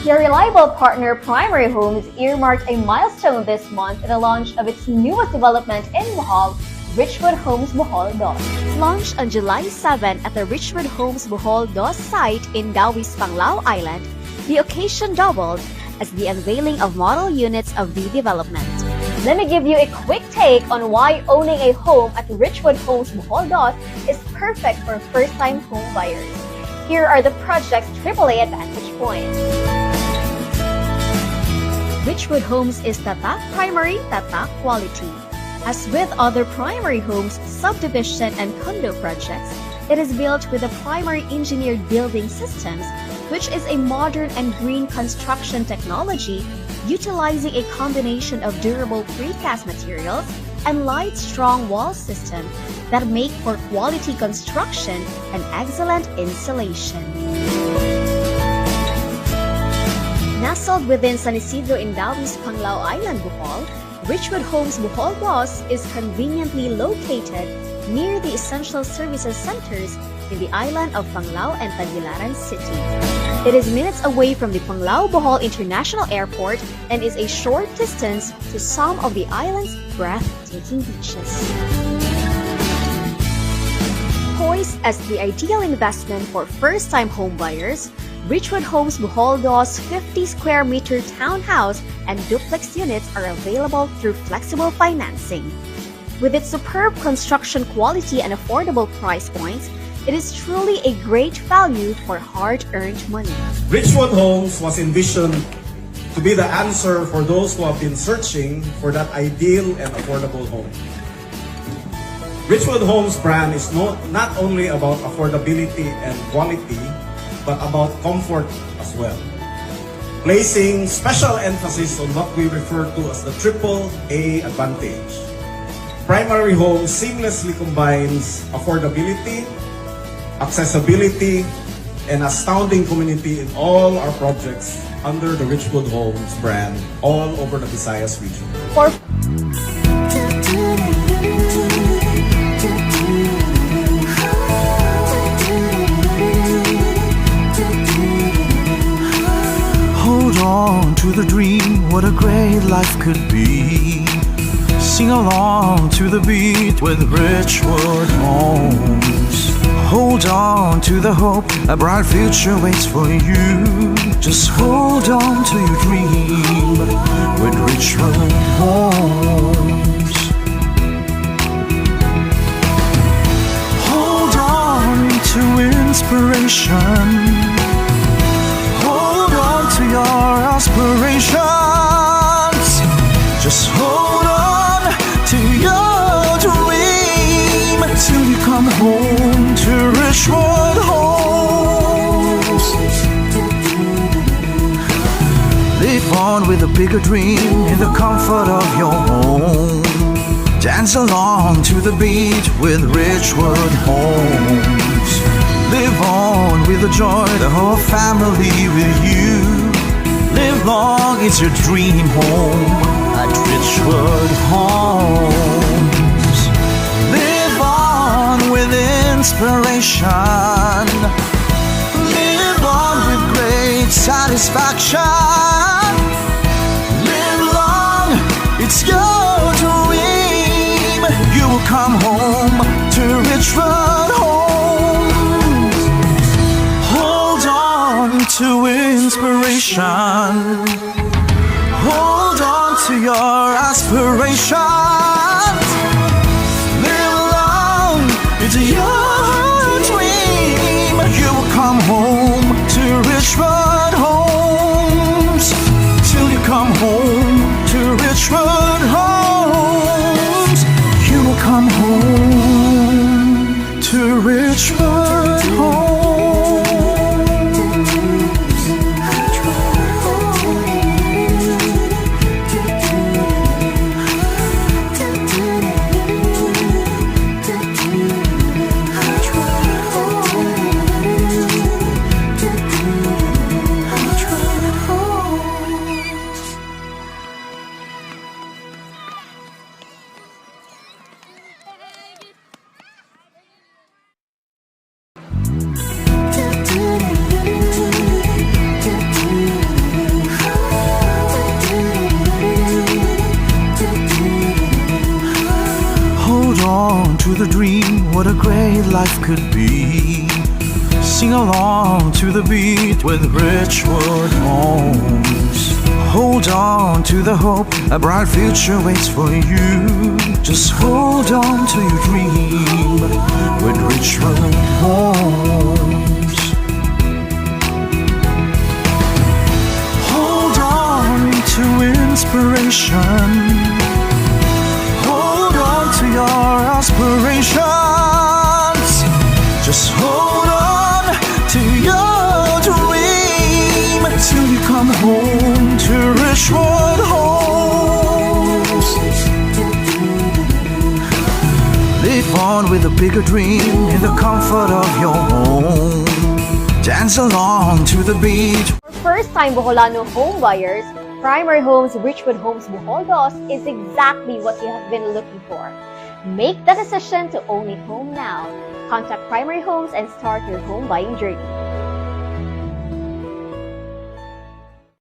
Your reliable partner, Primary Homes, earmarked a milestone this month in the launch of its newest development in Bohol, Richwood Homes Bohol Dauis. Launched on July 7 at the Richwood Homes Bohol Dauis site in Dauis, Panglao Island, the occasion doubled as the unveiling of model units of the development. Let me give you a quick take on why owning a home at Richwood Homes Bohol Dauis is perfect for first-time home buyers. Here are the project's AAA advantage points. Richwood Homes is tatak primary, tatak quality. As with other primary homes, subdivision, and condo projects, it is built with a primary engineered building systems, which is a modern and green construction technology utilizing a combination of durable precast materials and light strong wall system that make for quality construction and excellent insulation. Nestled within San Isidro in Dauis, Panglao Island, Bohol, Richwood Homes Bohol Dauis is conveniently located near the essential services centers in the island of Panglao and Tagbilaran City. It is minutes away from the Panglao Bohol International Airport and is a short distance to some of the island's breathtaking beaches. Poised as the ideal investment for first-time homebuyers, Richwood Homes Bohol Dauis 50 square meter townhouse and duplex units are available through flexible financing. With its superb construction quality and affordable price points, it is truly a great value for hard-earned money. Richwood Homes was envisioned to be the answer for those who have been searching for that ideal and affordable home. Richwood Homes brand is not only about affordability and quality, but about comfort as well, placing special emphasis on what we refer to as the AAA advantage. Primary Homes seamlessly combines affordability, accessibility, and astounding community in all our projects under the Richwood Homes brand all over the Visayas region. Hold on to the dream, what a great life could be. Sing along to the beat with Richwood Homes. Hold on to the hope, a bright future waits for you. Just hold on to your dream with Richwood Homes. Hold on to inspiration. Hold on to your aspirations. Just hold on to your dream till you come home to Richwood Homes. Live on with a bigger dream in the comfort of your home. Dance along to the beat with Richwood Homes. Live on with the joy, the whole family with you. Live long, it's your dream home at Richwood Homes. Live on with inspiration. Live on with great satisfaction. Live long, it's your dream. You will come home to Richwood Homes. Hold on to inspiration. Hold on to your aspirations. Live long, it's your dream. You will come home to Richwood Homes. Till you come home to Richwood Homes. You will come home to Richwood Homes. life could be. Sing along to the beat with Richwood Homes. Hold on to the hope, a bright future waits for you. Just hold on to your dream with Richwood Homes. Hold on to inspiration. Hold on to your aspirations. Just hold on to your dream till you come home to Richwood Homes. Live on with a bigger dream in the comfort of your home. Dance along to the beat. For first-time Boholano home buyers, Primary Homes Richwood Homes Bohol Dauis is exactly what you have been looking for. Make the decision to own a home now. Contact Primary Homes and start your home buying journey.